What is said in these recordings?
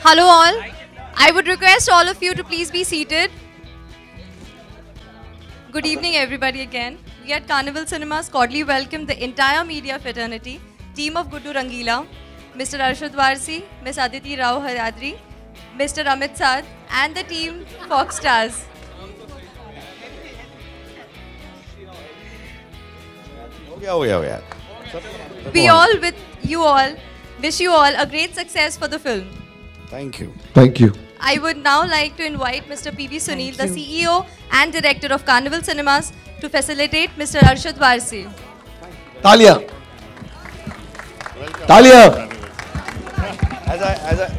Hello all. I would request all of you to please be seated. Good evening everybody again. We at Carnival Cinemas cordially welcome the entire media fraternity, team of Guddu Rangila, Mr. Arshad Warsi, Ms. Aditi Rao Hayadri, Mr. Amit Saad and the team Fox Stars. We all with you all wish you all a great success for the film. Thank you. Thank you. I would now like to invite Mr. P.V. Sunil, the CEO and Director of Carnival Cinemas, to facilitate Mr. Arshad Warsi. Talia. Talia.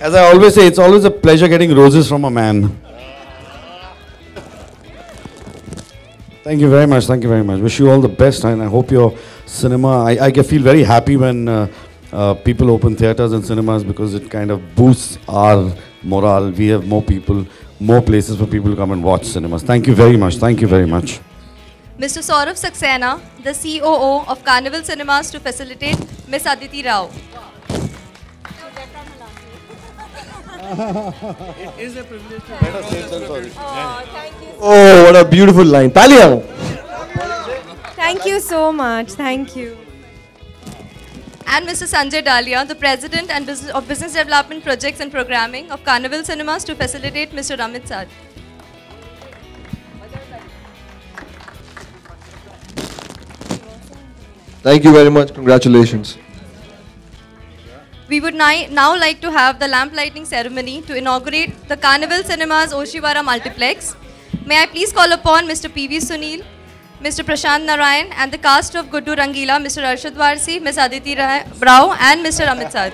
As I always say, it's always a pleasure getting roses from a man. Thank you very much. Thank you very much. Wish you all the best, and I hope your cinema. I feel very happy when people open theaters and cinemas because it kind of boosts our morale. We have more people, more places for people to come and watch cinemas. Thank you very much. Thank you very much. Mr. Saurav Saxena, the COO of Carnival Cinemas, to facilitate Ms. Aditi Rao. It is a privilege to better say than sorry. Oh, what a beautiful line. Talia. Thank you so much. Thank you. And Mr. Sanjay Dalia, the President and of Business Development Projects and Programming of Carnival Cinemas, to facilitate Mr. Amit Saad. Thank you very much. Congratulations. We would now like to have the lamp lighting ceremony to inaugurate the Carnival Cinemas Oshiwara Multiplex. May I please call upon Mr. P.V. Sunil, Mr. Prashant Narayan and the cast of Guddu Rangila, Mr. Arshad Warsi, Ms. Aditi Rao and Mr. Amit Saad.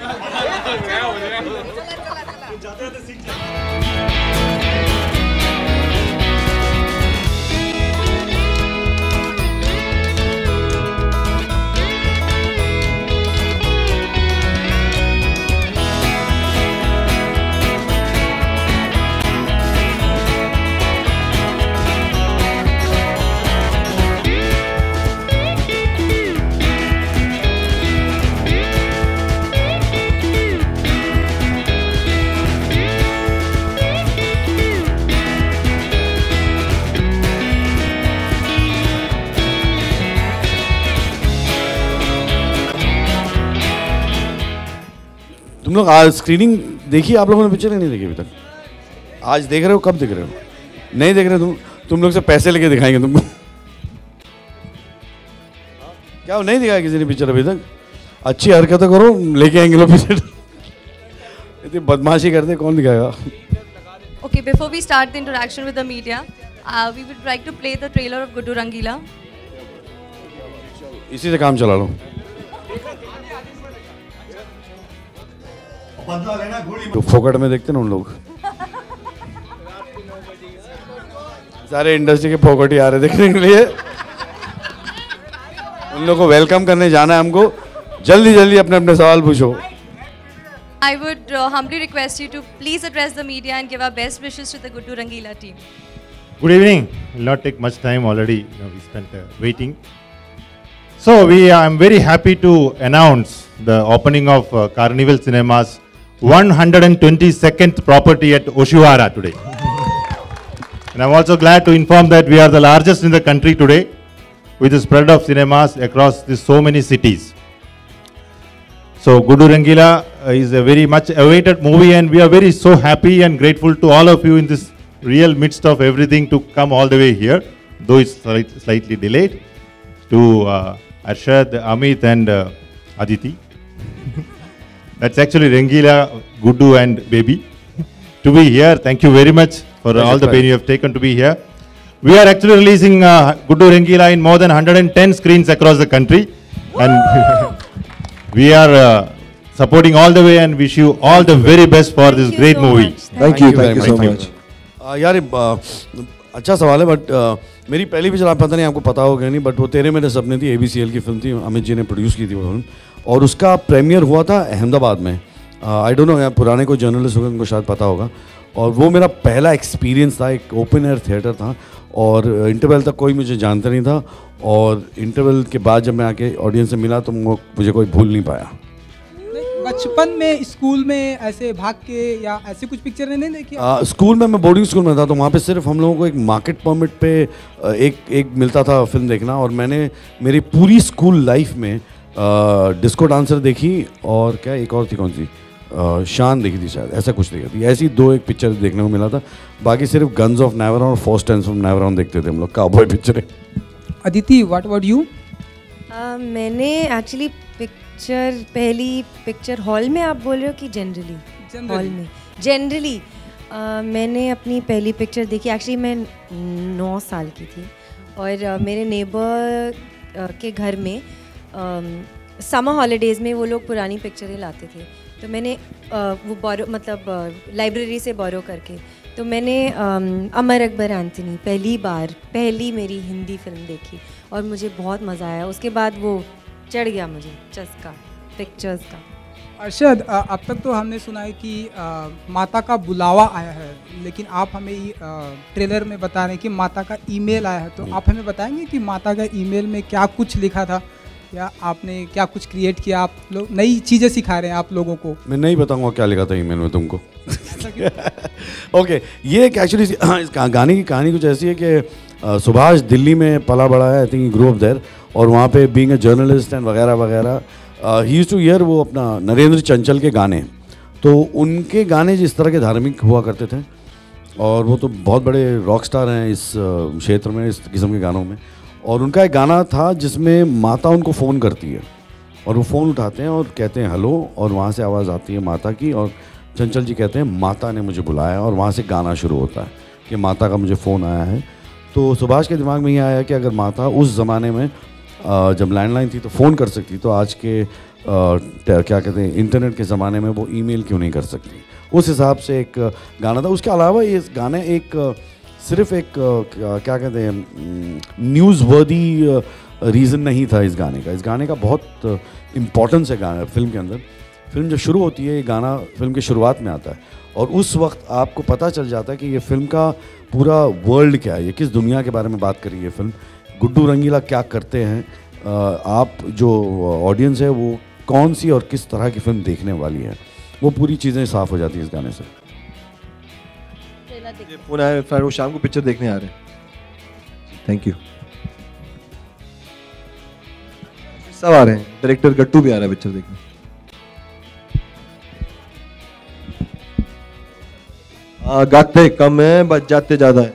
तुम लोग आज screening देखी? आप लोगों ने picture नहीं देखी अभी तक? आज देख रहे हो? कब देख रहे हो? नहीं देख रहे तुम लोग से पैसे लेके दिखाएंगे तुमको। क्या नहीं दिखाया किसी ने पिक्चर अभी तक? अच्छी हरकतें करो, लेके आएंगे लोग पिक्चर। इतनी बदमाशी करते कौन दिखाएगा? Okay, before we start the interaction with the media, we would like to play the trailer of Guddu Rangila. इसी से काम चला लो। तो फोकट में देखते ना उन लोग, सारे इंडस्ट्री के फोकट ही आ रहे देखने के लिए। उन लोगों को वेलकम करने जाना है हमको। जल्दी जल्दी अपने अपने सवाल पूछो। I would humbly request you to please address the media and give our best wishes to the Guddu Rangila team. Good evening. Will not take much time already. We spent waiting. So I am very happy to announce the opening of Carnival Cinemas 122nd property at Oshiwara today. And I am also glad to inform that we are the largest in the country today with the spread of cinemas across so many cities. So Guddu Rangila is a very much awaited movie, and we are very so happy and grateful to all of you in this real midst of everything to come all the way here, though it's slightly delayed, to Arshad, Amit and Aditi. That's actually Rangila, Guddu and Baby. To be here, thank you very much for all the pain you have taken to be here. We are actually releasing Guddu Rangila in more than 110 screens across the country. And we are supporting all the way and wish you all the very best for this great movie. Thank you so much. यार अच्छा सवाल है, but मेरी पहली picture आप पता नहीं आपको पता होगा नहीं, बट वो तेरे मेरे सपने थी, ABCL की फिल्म थी, अमित जी ने प्रोड्यूस की थी वो फिल्म, और उसका प्रीमियर हुआ था अहमदाबाद में। आई डोंट नो, यार पुराने कोई जर्नलिस्ट होगा उनको शायद पता होगा। और वो मेरा पहला एक्सपीरियंस था, एक ओपन एयर थिएटर था, और इंटरवल तक कोई मुझे जानता नहीं था, और इंटरवल के बाद जब मैं आके ऑडियंस से मिला तो मुझे कोई भूल नहीं पाया। बचपन में स्कूल में ऐसे भाग के या ऐसे कुछ पिक्चर नहीं देखी? स्कूल में, मैं बोर्डिंग स्कूल में था, तो वहाँ पे सिर्फ हम लोगों को एक मार्केट परमिट पे एक मिलता था फिल्म देखना, और मैंने मेरी पूरी स्कूल लाइफ में डिस्को डांसर देखी, और क्या एक और थी, कौन सी, शान देखी थी शायद, ऐसा कुछ देखी थी। ऐसी दो एक पिक्चर देखने को मिला था, बाकी सिर्फ गन्स ऑफ नेवरॉन और फर्स्ट टाइम्स ऑफ नेवरॉन देखते थे हम लोग, cowboy picture. Aditi, what about you? मैंने एक्चुअली पहली पिक्चर हॉल में, आप बोल रहे हो कि जनरली? हॉल में जनरली मैंने अपनी पहली पिक्चर देखी, एक्चुअली मैं 9 साल की थी, और मेरे नेबर के घर में समर हॉलीडेज़ में वो लोग पुरानी पिक्चरें लाते थे, तो मैंने वो बोरो, मतलब लाइब्रेरी से बोरो करके, तो मैंने अमर अकबर एंथनी पहली मेरी हिंदी फिल्म देखी, और मुझे बहुत मज़ा आया। उसके बाद वो चढ़ गया मुझे चस्का पिक्चर्स का। अरशद, अब तक तो हमने सुना है कि माता का बुलावा आया है, लेकिन आप हमें ट्रेलर में बता रहे हैं कि माता का ईमेल आया है, तो आप हमें बताएंगे कि माता का ईमेल में क्या कुछ लिखा था, या आपने क्या कुछ क्रिएट किया? आप लोग नई चीज़ें सिखा रहे हैं आप लोगों को। मैं नहीं बताऊंगा क्या लिखा था ईमेल में तुमको। ओके, ये एक एक्चुअली इस गाने की कहानी कुछ ऐसी है कि सुभाष दिल्ली में पला बड़ा है, I think grow up there, और वहाँ पे बीइंग अ जर्नलिस्ट एंड वगैरह वगैरह, ही यूज्ड टू हियर वो अपना नरेंद्र चंचल के गाने, तो उनके गाने जिस तरह के धार्मिक हुआ करते थे, और वो तो बहुत बड़े रॉक स्टार हैं इस क्षेत्र में, इस किस्म के गानों में, और उनका एक गाना था जिसमें माता उनको फ़ोन करती है, और वो फ़ोन उठाते हैं और कहते हैं हेलो, और वहाँ से आवाज़ आती है माता की, और चंचल जी कहते हैं माता ने मुझे बुलाया, और वहाँ से गाना शुरू होता है कि माता का मुझे फ़ोन आया है। तो सुभाष के दिमाग में ये आया कि अगर माता उस ज़माने में जब लैंडलाइन थी तो फ़ोन कर सकती, तो आज के क्या कहते हैं इंटरनेट के ज़माने में वो ईमेल क्यों नहीं कर सकती। उस हिसाब से एक गाना था। उसके अलावा ये गाने एक सिर्फ एक क्या कहते हैं न्यूज़ वर्दी रीज़न नहीं था इस गाने का। इस गाने का बहुत इम्पोर्टेंस है गाना फिल्म के अंदर। फिल्म जब शुरू होती है, ये गाना फिल्म की शुरुआत में आता है, और उस वक्त आपको पता चल जाता है कि ये फिल्म का पूरा वर्ल्ड क्या है, ये किस दुनिया के बारे में बात कर रही है फिल्म, गुड्डू रंगीला क्या करते हैं, आप जो ऑडियंस है वो कौन सी और किस तरह की फिल्म देखने वाली है, वो पूरी चीज़ें साफ़ हो जाती हैं इस गाने से। फोन आया, फिर वो शाम को पिक्चर देखने आ रहे हैं। Thank you. सब आ रहे हैं, डायरेक्टर गट्टू भी आ रहा है पिक्चर देखने। गाते कम है बच जाते ज्यादा है।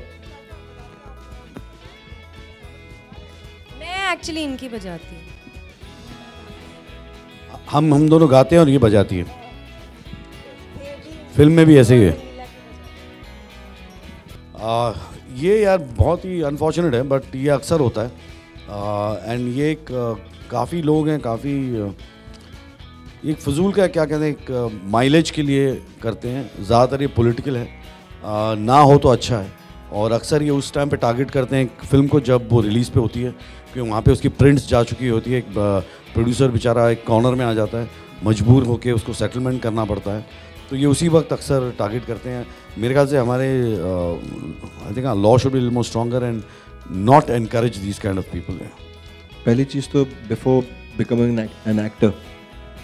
मैं एक्चुअली इनकी बजाती हूँ। हम दोनों गाते हैं और ये बजाती है। फिल्म में भी ऐसे ही है। ये यार बहुत ही अनफॉर्चुनेट है, बट ये अक्सर होता है। एंड ये एक काफ़ी लोग हैं, काफ़ी एक फजूल का क्या कहते हैं, एक माइलेज के लिए करते हैं। ज़्यादातर ये पॉलिटिकल है, ना हो तो अच्छा है। और अक्सर ये उस टाइम पे टारगेट करते हैं फिल्म को जब वो रिलीज़ पे होती है, क्योंकि वहाँ पे उसकी प्रिंट्स जा चुकी होती है। एक प्रोड्यूसर बेचारा एक कॉर्नर में आ जाता है, मजबूर होकर उसको सेटलमेंट करना पड़ता है, तो ये उसी वक्त अक्सर टारगेट करते हैं। मेरे ख्याल से हमारे I think law should be more stronger and not encourage this kind of people. पहली चीज़ तो before becoming an actor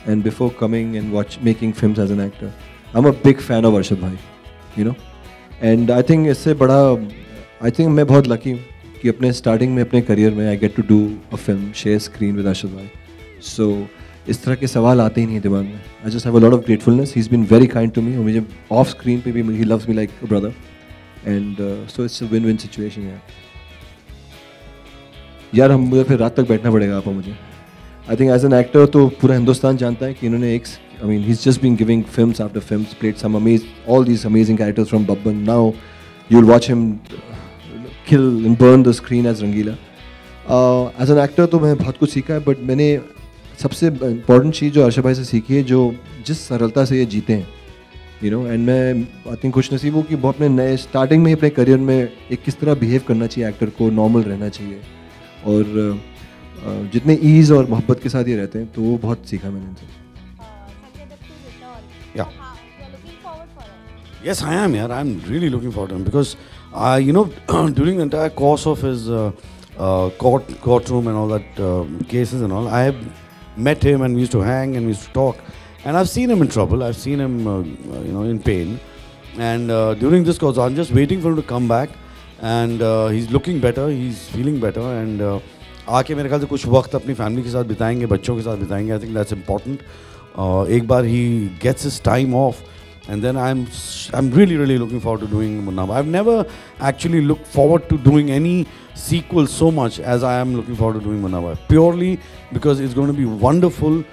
and before coming and making films as an actor, I am a big fan of Arshad भाई, you know. And I think इससे बड़ा, I think मैं बहुत lucky हूँ कि अपने स्टार्टिंग में अपने करियर में I get to do a film, share screen with Arshad भाई। सो इस तरह के सवाल आते ही नहीं दिमाग में। I just have a lot of gratefulness, he is been very kind to me. मुझे ऑफ स्क्रीन पे भी he loves me like a brother, and so it's a win win situation यार। हम मुझे फिर रात तक बैठना पड़ेगा आपको मुझे। I think as an actor तो पूरा हिंदुस्तान जानता है कि इन्होंने एक, I mean, he's just been giving films after films, played some all these amazing characters from Babban. Now you'll watch him kill and burn the screen as Rangila. As an actor तो मैं बहुत कुछ सीखा है, but मैंने सबसे important चीज़ जो अरशद भाई से सीखी है, जो जिस सरलता से ये जीते हैं, you know, and मैं आई थिंक खुश नसीब हूँ कि बहुत अपने नए स्टार्टिंग में ही अपने करियर में एक किस तरह बिहेव करना चाहिए एक्टर को, नॉर्मल रहना चाहिए, और जितने ईज़ और मोहब्बत के साथ ये रहते हैं, तो वो बहुत सीखा मैंने इनसे। Yeah. Yes, I am. Yeah, I'm really looking forward to him because, you know, during the entire course of his courtroom and all that cases and all, I have met him and we used to hang and we used to talk. and I've seen him in trouble. I've seen him, in pain. And during this course, I'm just waiting for him to come back. And he's looking better. He's feeling better. And आके मेरे ख्याल से कुछ वक्त अपनी family के साथ बिताएंगे, बच्चों के साथ बिताएंगे. I think that's important. एक बार he gets his time off. And then I'm really, really looking forward to doing Munna Bhai. I've never actually looked forward to doing any sequel so much as I am looking forward to doing Munna Bhai. Purely because it's going to be wonderful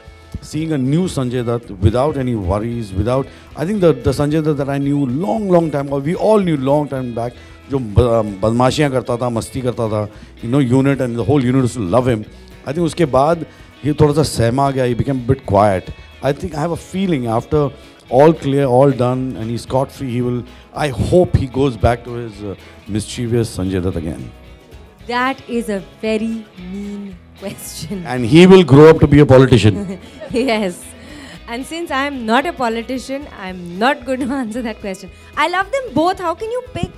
seeing a new Sanjay Dutt without any worries, without... I think the Sanjay Dutt that I knew long time, or we all knew long time back, जो बदमाशियाँ करता था, मस्ती करता था, unit and the whole unit used to love him. I think उसके बाद ये थोड़ा सा सहमा गया, he became a bit quiet. I think I have a feeling after all clear, all done, and he's scot-free, I hope he goes back to his mischievous Sanjay Dutt again. That is a very mean question. And he will grow up to be a politician. Yes. And since I am not a politician, I am not going to answer that question. I love them both. How can you pick?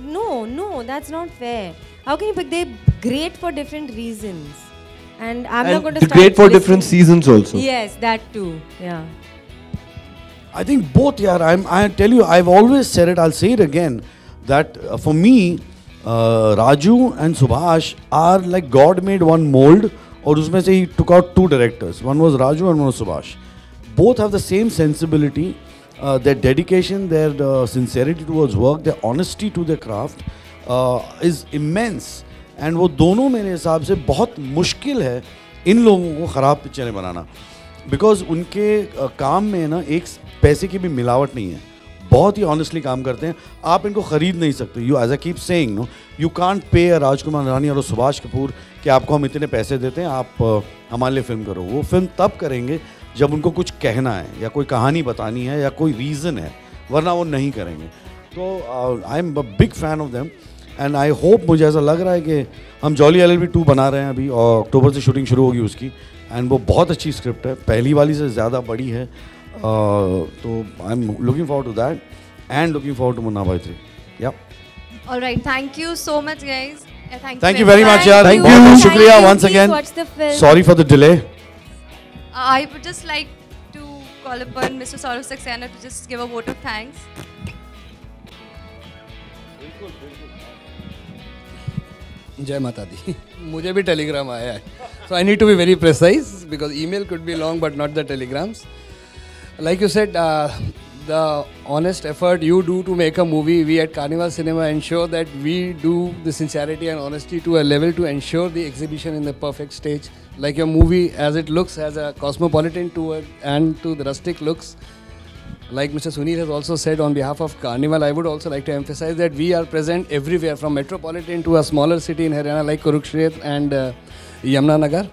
No, that's not fair. How can you pick? They're great for different reasons. And I'm not going to start great for listing. different seasons also. Yes, that too. Yeah. I think both, yeah. I tell you, I've always said it, I'll say it again, that for me, Raju and Subhash are like God made one mold, और उसमें से he took out two directors. One was Raju and one was Subhash. Both have the same sensibility, their dedication, their sincerity towards work, their honesty to their craft is immense. And वो दोनों मेरे हिसाब से बहुत मुश्किल है इन लोगों को ख़राब पिक्चरें बनाना, बिकॉज उनके काम में ना एक पैसे की भी मिलावट नहीं है, बहुत ही ऑनेस्टली काम करते हैं. आप इनको ख़रीद नहीं सकते. You as I keep saying no, you can't pay a राजकुमार रानी और सुभाष कपूर कि आपको हम इतने पैसे देते हैं, आप हमारे लिए फ़िल्म करो. वो फिल्म तब करेंगे जब उनको कुछ कहना है या कोई कहानी बतानी है या कोई रीज़न है, वरना वो नहीं करेंगे. तो I am a big fan of them and I hope, मुझे ऐसा लग रहा है कि हम जॉली LLB 2 बना रहे हैं अभी, और अक्टूबर से शूटिंग शुरू होगी उसकी. एंड वो बहुत अच्छी स्क्रिप्ट है, पहली वाली से ज़्यादा बड़ी है. तो I am looking forward to that and looking forward to Munna Bhai 3. या Alright, thank you so much, guys. Thank you very much, yaar. Thank बहुत you. बहुत शुक्रिया Thank you. once Please again. watch the film. Sorry for the delay. I would just like to call upon Mr. Saurav Saxena to just give a vote of thanks. जय माता दी. मुझे भी Telegram आया है, so I need to be very precise because email could be long but not the telegrams. Like you said, the honest effort you do to make a movie, we at Carnival Cinema ensure that we do the sincerity and honesty to a level to ensure the exhibition in the perfect stage. Like your movie as it looks, has a cosmopolitan tour and to the rustic looks. Like Mr. Sunil has also said, on behalf of Carnival, I would also like to emphasize that we are present everywhere, from metropolitan to a smaller city in Haryana like Kurukshetra and Yamunanagar.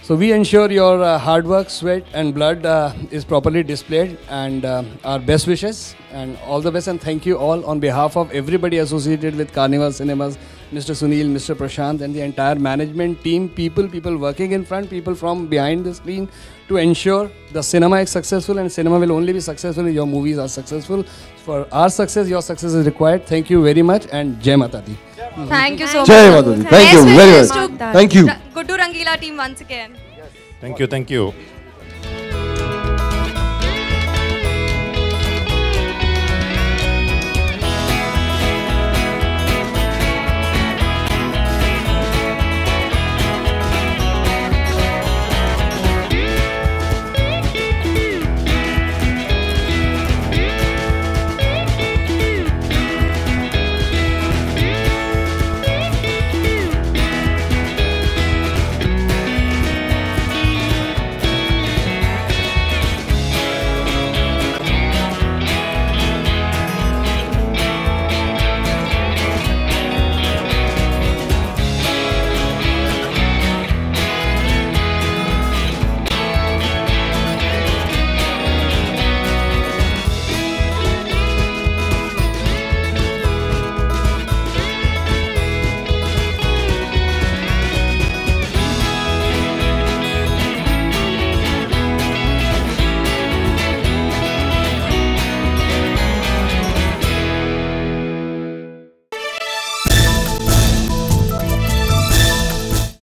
So we ensure your hard work, sweat and blood is properly displayed, and our best wishes and all the best, and thank you all on behalf of everybody associated with Carnival Cinemas, Mr. Sunil, Mr. Prashant and the entire management team, people working in front, people from behind the screen, to ensure the cinema is successful, and cinema will only be successful if your movies are successful. For our success, your success is required. Thank you very much, and Jai Mata Di. Thank you so much. Jai Mata Di. Thank you very much. Best wishes to Thank you. Guddu Rangila team once again. Thank you.